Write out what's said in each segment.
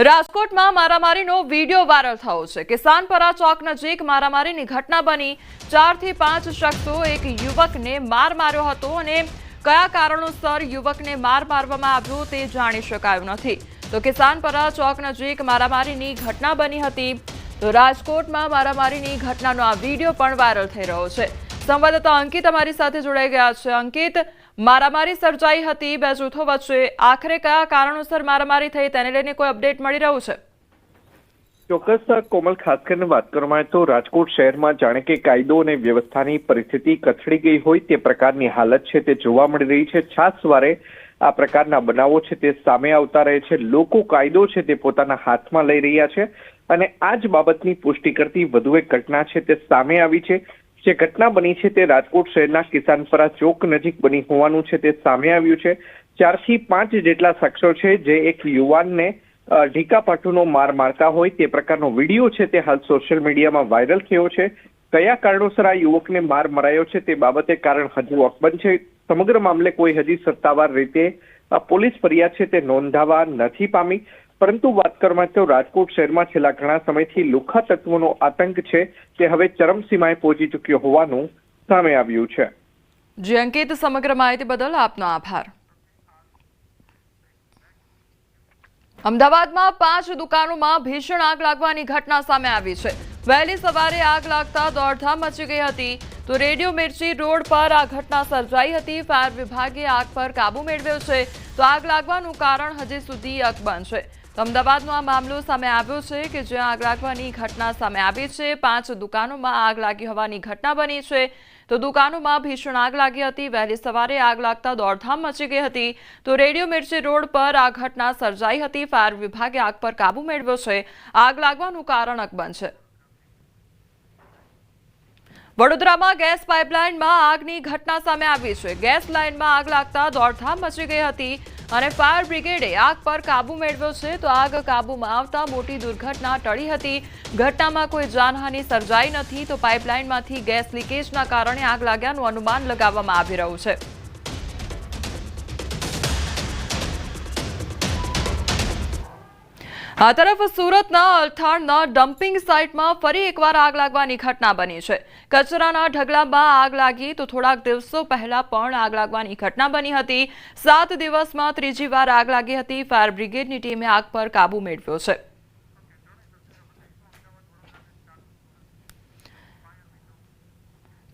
રાજકોટમાં મારામારીનો video viral થયો છે। કિસાનપરા ચોક નજીક મારામારીની ઘટના બની। 4 થી 5 શખ્સો એક યુવકને માર માર્યો હતો અને કયા કારણોસર યુવકને માર મારવામાં આવ્યો તે જાણી શકાયું નથી। તો કિસાનપરા ચોક નજીક મારામારીની ઘટના બની હતી। તો રાજકોટમાં મારામારીની ઘટનાનો આ વિડીયો પણ વાયરલ થઈ રહ્યો છે। સંવાદદાતા અંકિત અમારી સાથે જોડાઈ ગયા છે। અંકિત, મારામારી સર્જાઈ હતી બે જૂથો વચ્ચે, આખરે કયા કારણોસર મારામારી થઈ તેને લઈને કોઈ અપડેટ મળી રહ્યું છે? ચોક્કસ કોમલ, ખાસ કરીને વાત કરવામાં આવે તો રાજકોટ શહેરમાં જાણે કે કાયદો અને વ્યવસ્થાની પરિસ્થિતિ કથળી ગઈ હોય તે પ્રકારની હાલત છે તે જોવા મળી રહી છે। છાસવારે આ પ્રકારના બનાવો છે તે સામે આવતા રહે છે। લોકો કાયદો છે તે પોતાના હાથમાં લઈ રહ્યા છે અને આ જ બાબતની પુષ્ટિ કરતી વધુ એક ઘટના છે તે સામે આવી છે। જે ઘટના બની છે તે રાજકોટ શહેરના કિસાનપરા ચોક નજીક બની હોવાનું છે તે સામે આવ્યું છે। 4 થી 5 જેટલા શખ્સો છે જે એક યુવાનને ઢીકાપાટુનો માર મારતા હોય તે પ્રકારનો વિડીયો છે તે હાલ સોશિયલ મીડિયામાં વાયરલ થયો છે। કયા કારણોસર આ યુવકને માર મરાયો છે તે બાબતે કારણ હજુ અકબંધ છે। સમગ્ર મામલે કોઈ હજી સત્તાવાર રીતે પોલીસ ફરિયાદ છે તે નોંધાવા નથી પામી। પરંતુ વાત કરવામાં તો રાજકોટ શહેરમાં છેલ્લા ઘણા સમયથી લુખ્ખા તત્વોનો આતંક છે તે હવે ચરમસીમાએ પહોંચી ચૂક્યો હોવાનું સામે આવ્યું છે। જી અંકિત, સમગ્ર માહિતી બદલ આપનો આભાર। અમદાવાદમાં 5 દુકાનોમાં ભીષણ આગ લાગવાની ઘટના સામે આવી છે। વહેલી સવારે આગ લાગતા દોડધામ મચી ગઈ હતી। તો રેડિયો મિર્ચી રોડ પર આ ઘટના સર્જાઈ હતી। ફાયર વિભાગે આગ પર કાબુ મેળવ્યો છે। તો આગ લાગવાનું કારણ હજી સુધી અકબંધ છે। તો અમદાવાદનો આ મામલો સામે આવ્યો છે કે જ્યાં આગ લાગવાની ઘટના સામે આવી છે। 5 દુકાનોમાં આગ લાગી હોવાની ઘટના બની છે। તો દુકાનોમાં ભીષણ આગ લાગી હતી। વહેલી સવારે આગ લાગતા દોડધામ મચી ગઈ હતી। તો રેડિયો મિર્ચી રોડ પર આ ઘટના સર્જાઈ હતી। ફાયર વિભાગે આગ પર કાબુ મેળવ્યો છે। આગ લાગવાનું કારણ અકબંધ છે। વડોદરામાં ગેસ પાઇપલાઇનમાં આગની ઘટના સામે આવી છે। ગેસ લાઇનમાં આગ લાગતા દોડધામ મચી ગઈ હતી અને ફાયર બ્રિગેડે આગ પર કાબુ મેળવ્યો છે। તો આગ કાબુમાં આવતા મોટી દુર્ઘટના ટળી હતી। ઘટનામાં કોઈ જાનહાનિ સર્જાઈ નથી। તો પાઇપલાઇનમાંથી ગેસ લીકેજના કારણે આગ લાગ્યાનું અનુમાન લગાવવામાં આવી રહ્યું છે। આ તરફ સુરતના અલથાણના ડમ્પિંગ સાઇટમાં ફરી એકવાર આગ લાગવાની ઘટના બની છે। કચરાના ઢગલામાં આગ લાગી તો થોડાક દિવસો પહેલા પણ આગ લાગવાની ઘટના બની હતી। 7 દિવસમાં ત્રીજી વાર આગ લાગી હતી। ફાયર બ્રિગેડની ટીમે આગ પર કાબુ મેળવ્યો છે।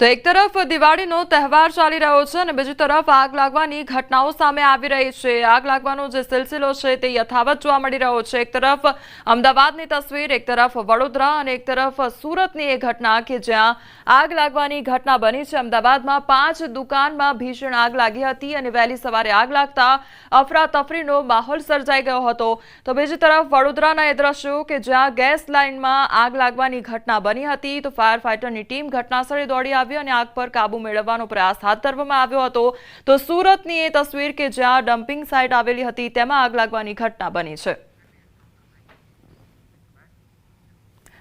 તો એક તરફ દિવાળીનો તહેવાર ચાલી રહ્યો છે અને બીજી તરફ આગ લાગવાની ઘટનાઓ સામે આવી રહી છે। આગ લાગવાનો જે સિલસિલો છે તે યથાવત જોવા મળી રહ્યો છે। એક તરફ અમદાવાદની તસવીર, એક તરફ વડોદરા અને એક તરફ સુરતની એ ઘટના કે જ્યાં આગ લાગવાની ઘટના બની છે। અમદાવાદમાં 5 દુકાનમાં ભીષણ આગ લાગી હતી અને વહેલી સવારે આગ લાગતા અફરાતફરીનો માહોલ સર્જાઈ ગયો હતો। તો બીજી તરફ વડોદરાના એ દ્રશ્યો કે જ્યાં ગેસ લાઇનમાં આગ લાગવાની ઘટના બની હતી। તો ફાયર ફાઇટરની ટીમ ઘટનાસ્થળે દોડી આવી અને આગ પર કાબુ મેળવવાનો પ્રયાસ હાથ ધરવામાં આવ્યો હતો। તો સુરતની એ તસવીર કે જ્યાં ડમ્પિંગ સાઇટ આવેલી હતી તેમાં આગ લાગવાની ઘટના બની છે।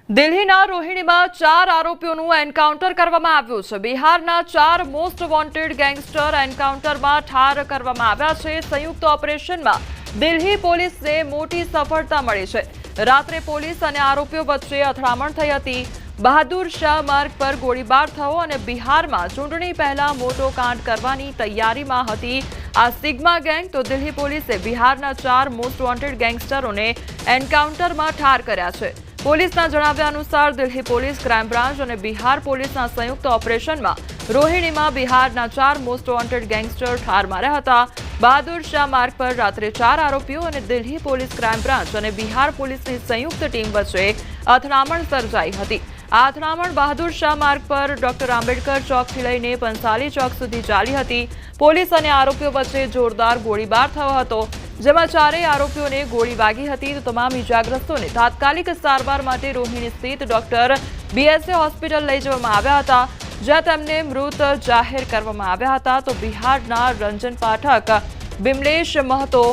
દિલ્હીના રોહિણીમાં 4 આરોપીઓનું એન્કાઉન્ટર કરવામાં આવ્યું છે। બિહારના 4 મોસ્ટ વોન્ટેડ ગેંગસ્ટર એન્કાઉન્ટરમાં ઠાર કરવામાં આવ્યા છે। સંયુક્ત ઓપરેશનમાં દિલ્હી પોલીસને મોટી સફળતા મળી છે। રાત્રે પોલીસ અને આરોપીઓ વચ્ચે અથડામણ થઈ હતી। બહાદુર શાહ માર્ગ પર ગોળીબાર થયો અને બિહારમાં ચૂંટણી પહેલા મોટો કાંડ કરવાની તૈયારીમાં હતી આ સિગ્મા ગેંગ। તો દિલ્હી પોલીસે બિહારના 4 મોસ્ટ વોન્ટેડ ગેંગસ્ટરોને એન્કાઉન્ટરમાં ઠાર કર્યા છે। પોલીસના જણાવ્યા અનુસાર દિલ્હી પોલીસ, ક્રાઇમ બ્રાન્ચ અને બિહાર પોલીસના સંયુક્ત ઓપરેશનમાં રોહિણીમાં બિહારના 4 મોસ્ટ વોન્ટેડ ગેંગસ્ટર ઠાર માર્યા હતા। બહાદુર શાહ માર્ગ પર રાત્રે 4 આરોપીઓ અને દિલ્હી પોલીસ, ક્રાઇમ બ્રાન્ચ અને બિહાર પોલીસની સંયુક્ત ટીમ વચ્ચે અથડામણ સર્જાઈ હતી। આ અથડામણ બહાદુર શાહ માર્ગ પર ડોક્ટર આંબેડકર ચોકથી લઈને પંસાલી ચોક સુધી ચાલી હતી। પોલીસ અને આરોપીઓ વચ્ચે જોરદાર ગોળીબાર થયો હતો જેમાં 4 આરોપીઓને ગોળી વાગી હતી। તો તમામ ઇજાગ્રસ્તોને તાત્કાલિક સારવાર માટે રોહિણી સ્થિત ડોક્ટર BSA હોસ્પિટલ લઈ જવામાં આવ્યા હતા જ્યાં તેમને મૃત જાહેર કરવામાં આવ્યા હતા। તો બિહારના રંજન પાઠક, બિમલેશ મહતો,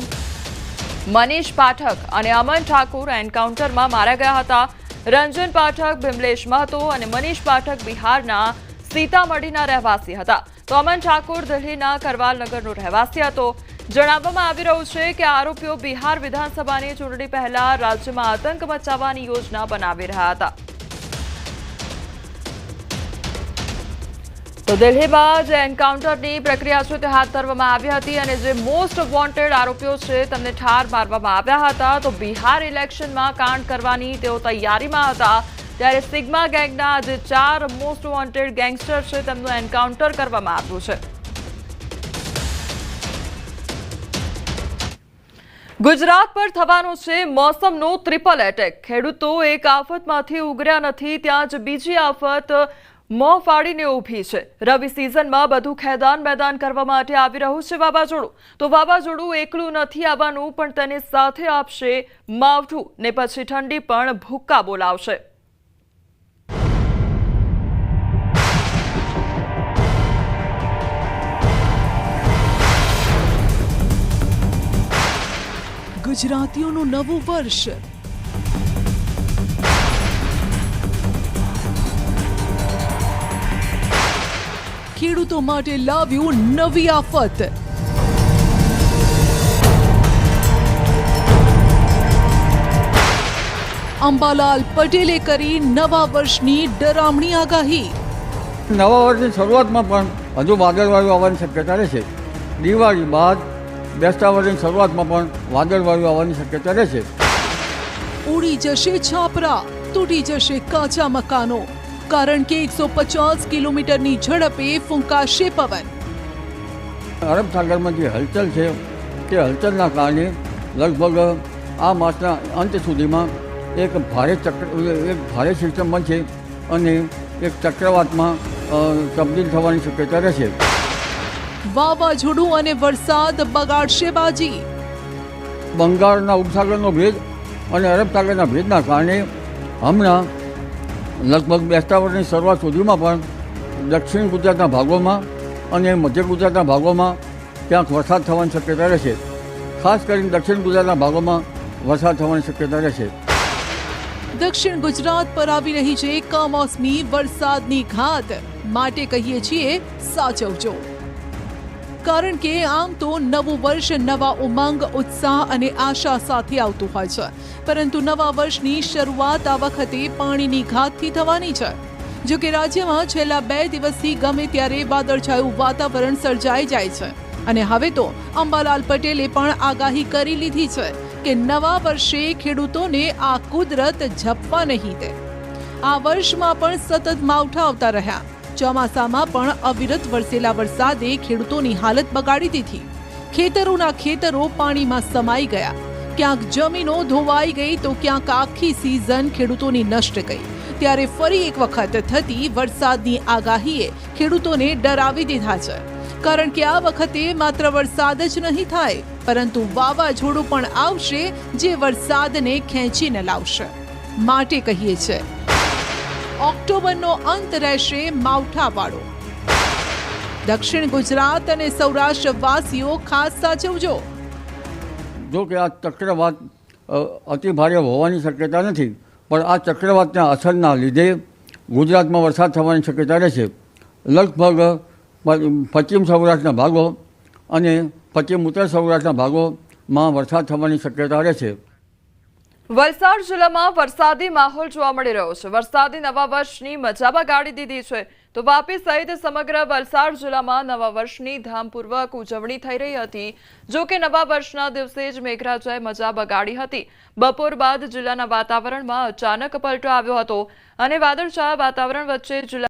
મનીષ પાઠક અને અમન ઠાકુર એન્કાઉન્ટરમાં માર્યા ગયા હતા। રંજન પાઠક, બિમલેશ મહતો અને મનીષ પાઠક બિહારના સીતામઢીના રહેવાસી હતા। તો અમન ઠાકુર દિલ્હીના કરવાલ નગરનો રહેવાસી હતો। જણાવવામાં આવી રહ્યું છે કે આરોપીઓ બિહાર વિધાનસભાની ચૂંટણી પહેલા રાજ્યમાં આતંક મચાવવાની યોજના બનાવી રહ્યા હતા. તો દિલ્હીમાં જે એન્કાઉન્ટરની પ્રક્રિયા છે તે હાથ ધરવામાં આવી હતી અને જે મોસ્ટ વોન્ટેડ આરોપીઓ છે તેમને ઠાર મારવામાં આવ્યા હતા. તો બિહાર ઇલેક્શનમાં કાંડ કરવાની તેઓ તૈયારીમાં હતા ત્યારે સિગ્મા ગેંગના જે 4 મોસ્ટ વોન્ટેડ ગેંગસ્ટર છે તેમનું એન્કાઉન્ટર કરવામાં આવ્યું છે. ગુજરાત પર થવાનો છે મોસમનો ટ્રિપલ એટેક. ખેડૂતો એક આફતમાંથી ઉગર્યા નથી ત્યાં જ બીજી આફત મોં ફાડીને ઊભી છે. રવિ સિઝનમાં બધું ખેદાન મેદાન કરવા માટે આવી રહ્યું છે વાવાઝોડું. તો વાવાઝોડું એકલું નથી આવવાનું પણ તેની સાથે આપશે માવઠું ને પછી ઠંડી પણ ભૂક્કા બોલાવશે. ગુજરાતીઓનું નવું વર્ષ ખેડૂતો માટે લાવ્યું નવી આફત. અંબાલાલ પટેલે કરી નવા વર્ષની ડરામણી આગાહી. નવા વર્ષની શરૂઆતમાં પણ હજુ વાદળવાયુ આવવાની શક્યતા રહેશે. દિવાળી બાદ બેસતા વર્ષની શરૂઆતમાં પણ વાદળવાયુ આવવાની શક્યતા રહેશે. ઉડી જશે છાપરા, તૂટી જશે કાચા મકાનો, કારણ કે 150 કિલોમીટરની ઝડપે ફૂંકાશે પવન. અરબ સાગરમાં જે હલચલ છે તે હલચલના કારણે લગભગ આ માસના અંત સુધીમાં એક ભારે સિસ્ટમ બનશે અને એક ચક્રવાતમાં તબદીલ થવાની શક્યતા રહેશે. વાવાઝોડું અને વરસાદ બગાડશે બાજી. બંગાળના ઉપસાગરનો ભેજ અને અરબ સાગરના ભેજના કારણે હમણાં લગભગ બેસતા વર્ષની શરૂઆત સુધીમાં પણ દક્ષિણ ગુજરાતના ભાગોમાં અને મધ્ય ગુજરાતના ભાગોમાં ક્યાંક વરસાદ થવાની શક્યતા રહેશે. ખાસ કરીને દક્ષિણ ગુજરાતના ભાગોમાં વરસાદ થવાની શક્યતા રહેશે. દક્ષિણ ગુજરાત પર આવી રહી છે કમોસમી વરસાદની ઘાત. માટે કહીએ છીએ સાચવજો. કારણ કે આમ તો નવું વર્ષ નવા ઉમંગ, ઉત્સાહ અને આશા સાથે આવતું હોય છે, પરંતુ નવા વર્ષની શરૂઆત આ વખતે પાણીની ઘાતથી થવાની છે. જો કે રાજ્યમાં છેલ્લા 2 દિવસથી ગમે ત્યારે વાદળછાયું વાતાવરણ સર્જાઈ જાય છે અને હવે તો અંબાલાલ પટેલે પણ આગાહી કરી લીધી છે કે નવા વર્ષે ખેડૂતોને આ કુદરત ઝપવા નહીં દે. આ વર્ષમાં પણ સતત માવઠા આવતા રહ્યા. ચોમાસામાં પણ અવિરત વરસેલા વરસાદે ખેડૂતોની હાલત બગાડી દીધી. ખેતરોના ખેતરો પાણીમાં સમાઈ ગયા. ક્યાંક જમીનો ધોવાઈ ગઈ તો ક્યાંક આખી સિઝન ખેડૂતોની નષ્ટ ગઈ. ત્યારે ફરી એક વખત થતી વરસાદની આગાહીએ ખેડૂતોને ડરાવી દીધા છે. કારણ કે આ વખતે માત્ર વરસાદ જ નહીં થાય, પરંતુ વાવાઝોડું પણ આવશે જે વરસાદને ખેંચીને લાવશે. માટે કહીએ છે ઓક્ટોબરનો અંત રહેશે માવઠાવાળો. દક્ષિણ ગુજરાત અને સૌરાષ્ટ્ર વાસીઓ ખાસ સાચવજો. જો કે આ ચક્રવાત અતિ ભારે હોવાની શક્યતા નથી, પણ આ ચક્રવાતના અસરના લીધે ગુજરાતમાં વરસાદ થવાની શક્યતા રહેશે. લગભગ પશ્ચિમ સૌરાષ્ટ્રના ભાગો અને પશ્ચિમ ઉત્તર સૌરાષ્ટ્રના ભાગોમાં વરસાદ થવાની શક્યતા રહેશે. વલસાડ જિલ્લામાં વરસાદી માહોલ જોવા મળી રહ્યો છે. વરસાદી નવા વર્ષની મજા બગાડી દીધી છે. તો વાપી સહિત સમગ્ર વલસાડ જિલ્લામાં નવા વર્ષની ધામપૂર્વક ઉજવણી થઈ રહી હતી. જો કે નવા વર્ષના દિવસે જ મેઘરાજાએ મજા બગાડી હતી. બપોર બાદ જિલ્લાના વાતાવરણમાં અચાનક પલટો આવ્યો હતો અને વાદળછાયા વાતાવરણ વચ્ચે જિલ્લા